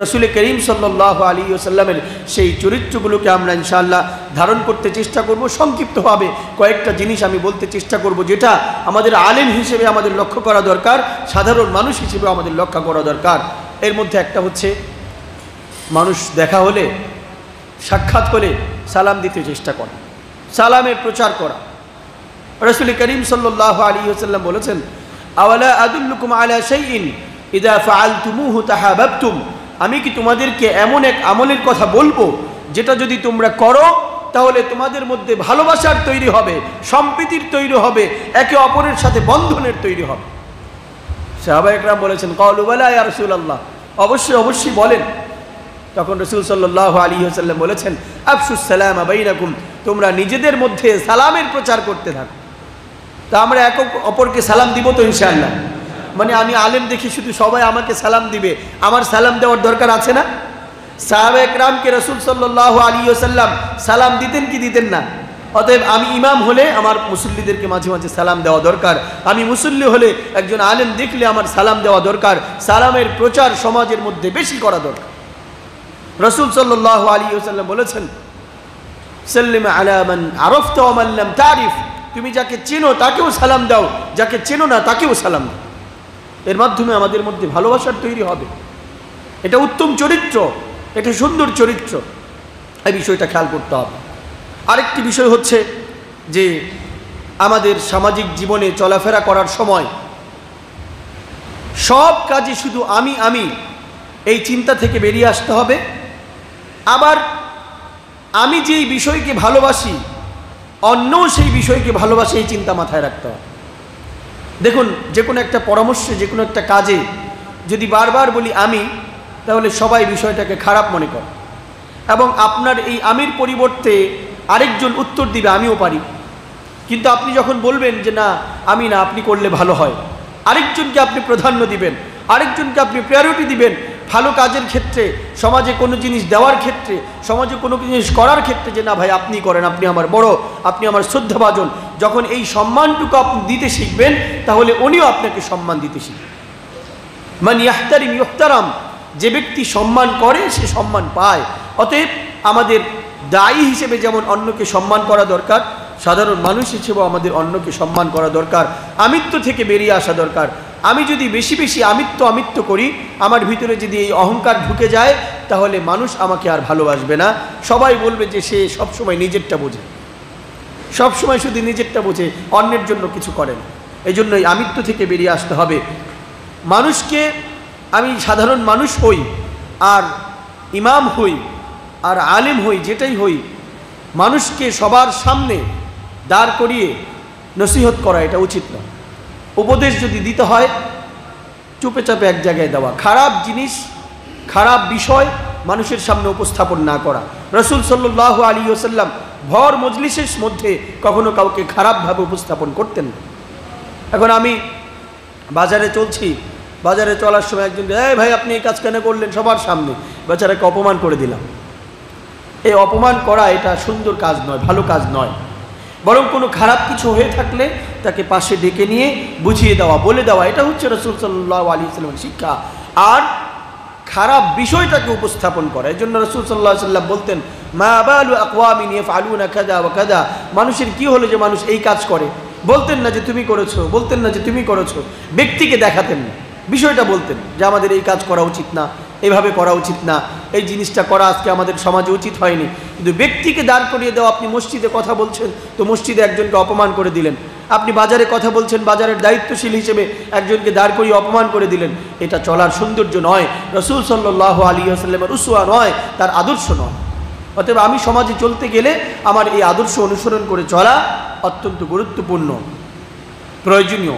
রাসূল করিম সাল্লাল্লাহু আলাইহি ওয়াসাল্লামের সেই চরিত্রগুলোকে আমরা ইনশাআল্লাহ ধারণ করতে চেষ্টা করব। সংক্ষিপ্তভাবে কয়েকটা জিনিস আমি বলতে চেষ্টা করব, যেটা আমাদের আলেম হিসেবে আমাদের লক্ষ্য করা দরকার, সাধারণ মানুষ হিসেবে আমাদের লক্ষ্য করা দরকার। এর মধ্যে একটা হচ্ছে, মানুষ দেখা হলে, সাক্ষাৎ হলে সালাম দিতে চেষ্টা করা, সালামের প্রচার করা। রাসূল করিম সাল্লাল্লাহু আলাইহি ওয়াসাল্লাম বলেছেন, আওয়ালা আদুল্লুকুম আলা শাইইন ইযা ফাআলতুমুহু তাহাবাবতুম, আমি কি তোমাদেরকে এমন এক আমলের কথা বলবো যেটা যদি তোমরা করো তাহলে তোমাদের মধ্যে ভালোবাসার তৈরি হবে, সম্প্রীতির তৈরি হবে, একে অপরের সাথে বন্ধনের তৈরি হবে। সাহাবায়ে কেরাম বলেছেন, ক্বালু বালা ইয়া রাসূলুল্লাহ, অবশ্যই অবশ্যই বলেন। তখন রাসূল সাল্লাল্লাহু আলাইহি ওয়াসাল্লাম বলেছেন, আফশুস সালামা বাইনাকুম, তোমরা নিজেদের মধ্যে সালামের প্রচার করতে থাকো। তা আমরা এক অপরকে সালাম দিব তো ইনশাআল্লাহ? মানে আমি আলেম দেখি শুধু সবাই আমাকে সালাম দিবে, আমার সালাম দেওয়ার দরকার আছে না? সাহাবায়ে কেরামকে রাসূল সাল্লাল্লাহু আলাইহি ওয়াসাল্লাম সালাম দিতেন কি দিতেন না? অতএব আমি ইমাম হলে আমার মুসল্লিদেরকে মাঝে মাঝে সালাম দেওয়া দরকার, আমি মুসল্লি হলে একজন আলেম দেখলে আমার সালাম দেওয়া দরকার। সালামের প্রচার সমাজের মধ্যে বেশি করা দরকার। রাসূল সাল্লাল্লাহু আলাইহি ওয়াসাল্লাম বলেছেন, সাল্লিম আলা মান আরাফতা ওয়া মান লাম তারিফ, তুমি যাকে চেনো তাকেও সালাম দাও, যাকে চেনো না তাকেও সালাম দাও। এর মাধ্যমে আমাদের মধ্যে ভালোবাসার তৈরি হবে। এটা উত্তম চরিত্র, এটা সুন্দর চরিত্র, এই বিষয়টা খেয়াল করতে হবে। আরেকটি বিষয় হচ্ছে যে আমাদের সামাজিক জীবনে চলাফেরা করার সময় সব কাজে শুধু আমি এই চিন্তা থেকে বেরিয়ে আসতে হবে। আবার আমি যেই বিষয়কে ভালোবাসি অন্যও সেই বিষয়কে ভালোবাসে, এই চিন্তা মাথায় রাখতে হবে। দেখুন, যে কোনো একটা পরামর্শে, যে কোনো একটা কাজে যদি বারবার বলি আমি, তাহলে সবাই বিষয়টাকে খারাপ মনে করে এবং আপনার এই আমির পরিবর্তে আরেকজন উত্তর দিবে আমিও পারি। কিন্তু আপনি যখন বলবেন যে না আমি না, আপনি করলে ভালো হয়, আরেকজনকে আপনি প্রাধান্য দিবেন, আরেকজনকে আপনি প্রায়োরিটি দিবেন ভালো কাজের ক্ষেত্রে, সমাজে কোনো জিনিস দেওয়ার ক্ষেত্রে, সমাজে কোনো জিনিস করার ক্ষেত্রে, যে না ভাই আপনি করেন, আপনি আমার বড়, আপনি আমার শ্রদ্ধাভাজন। যখন এই সম্মানটুকু আপনি দিতে শিখবেন তাহলে উনিও আপনাকে সম্মান দিতে শিখবেন। মান ইয়াহতারিম ইউহতারাম, যে ব্যক্তি সম্মান করে সে সম্মান পায়। অতএব আমাদের দায়ী হিসেবে যেমন অন্যকে সম্মান করা দরকার, সাধারণ মানুষ হিসেবেও আমাদের অন্যকে সম্মান করা দরকার, আমিত্ব থেকে বেরিয়ে আসা দরকার। আমি যদি বেশি বেশি আমিত্ব করি, আমার ভিতরে যদি এই অহংকার ঢুকে যায়, তাহলে মানুষ আমাকে আর ভালোবাসবে না। সবাই বলবে যে সে সবসময় নিজেরটা বোঝে, সবসময় শুধু নিজেরটা বোঝে, অন্যের জন্য কিছু করে না। এই জন্য এই আমিত্ব থেকে বেরিয়ে আসতে হবে। মানুষকে আমি সাধারণ মানুষ হই আর ইমাম হই আর আলেম হই, যেটাই হই, মানুষকে সবার সামনে দাঁড় করিয়ে নসিহত করা এটা উচিত নয়। উপদেশ যদি দিতে হয় চুপে চাপে এক জায়গায় দেওয়া, খারাপ জিনিস, খারাপ বিষয় মানুষের সামনে উপস্থাপন না করা। রাসূল সাল্লাল্লাহু আলাইহি ওয়াসাল্লাম ভর মজলিসের মধ্যে কখনো কাউকে খারাপভাবে উপস্থাপন করতেন না। এখন আমি বাজারে চলছি, বাজারে চলার সময় একজন, এই ভাই আপনি এই কাজ কেন করলেন, সবার সামনে বেচারাকে অপমান করে দিলাম। এই অপমান করা এটা সুন্দর কাজ নয়, ভালো কাজ নয়। বরং কোনো খারাপ কিছু হয়ে থাকলে তাকে পাশে ডেকে নিয়ে বুঝিয়ে দেওয়া, বলে দেওয়া, এটা হচ্ছে রাসূল সাল্লাল্লাহু আলাইহি ওয়াসাল্লামের শিক্ষা। আর খারাপ বিষয়টাকে উপস্থাপন করা, এই জন্য রাসূল সাল্লাল্লাহু আলাইহি ওয়াসাল্লাম বলতেন, মা বালু আকওয়ামিন ইয়াফআলুনা কাযা ওয়া কাযা, মানুষের কি হলো যে মানুষ এই কাজ করে। বলতেন না যে তুমি করেছো, বলতেন না যে তুমি করেছো, ব্যক্তিকে দেখাতেন না, বিষয়টা বলতেন যে আমাদের এই কাজ করা উচিত না, এভাবে করা উচিত না, এই জিনিসটা করা আজকে আমাদের সমাজে উচিত হয়নি। কিন্তু ব্যক্তিকে দাঁড় করিয়ে দেওয়া, আপনি মসজিদে কথা বলছেন তো মসজিদে একজনকে অপমান করে দিলেন, আপনি বাজারে কথা বলছেন বাজারের দায়িত্বশীল হিসেবে একজনকে দাঁড় করিয়ে অপমান করে দিলেন, এটা চলার সৌন্দর্য নয়, রাসূল সাল্লাল্লাহু আলাইহি ওয়াসাল্লামের উসওয়া নয়, তার আদর্শ নয়। অতএব আমি সমাজে চলতে গেলে আমার এই আদর্শ অনুসরণ করে চলা অত্যন্ত গুরুত্বপূর্ণ, প্রয়োজনীয়।